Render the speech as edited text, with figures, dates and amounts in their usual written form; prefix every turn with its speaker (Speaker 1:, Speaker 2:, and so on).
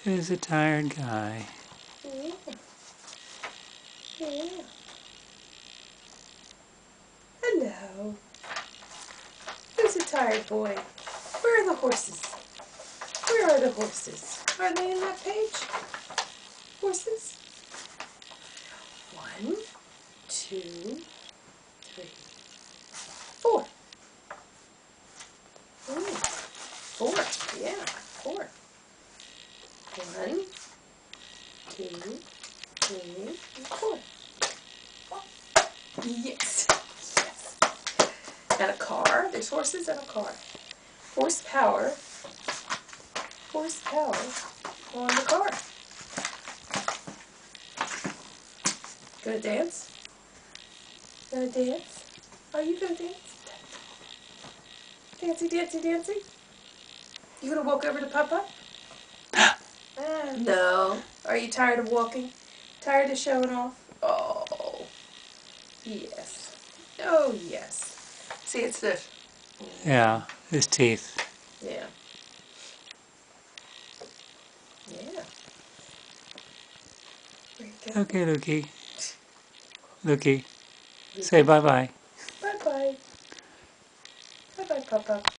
Speaker 1: Who's a tired guy?
Speaker 2: Yeah. Yeah. Hello. Who's a tired boy? Where are the horses? Where are the horses? Are they in that page? Horses? 1, 2, 3, 4. 4. Yeah, 4. 1, 2, 3, 4. Yes. Yes. And a car. There's horses and a car. Horsepower. Horsepower on the car. Gonna dance? Gonna dance? Are you gonna dance? Dancy, dancy, dancy? You gonna walk over to Papa? No. Are you tired of walking? Tired of showing off? Oh, yes. Oh, yes. See, it's this.
Speaker 1: Yeah, his teeth.
Speaker 2: Yeah. Yeah. There you go.
Speaker 1: Okay, Lukey. Lukey, say bye-bye.
Speaker 2: Bye-bye. Bye-bye, Papa.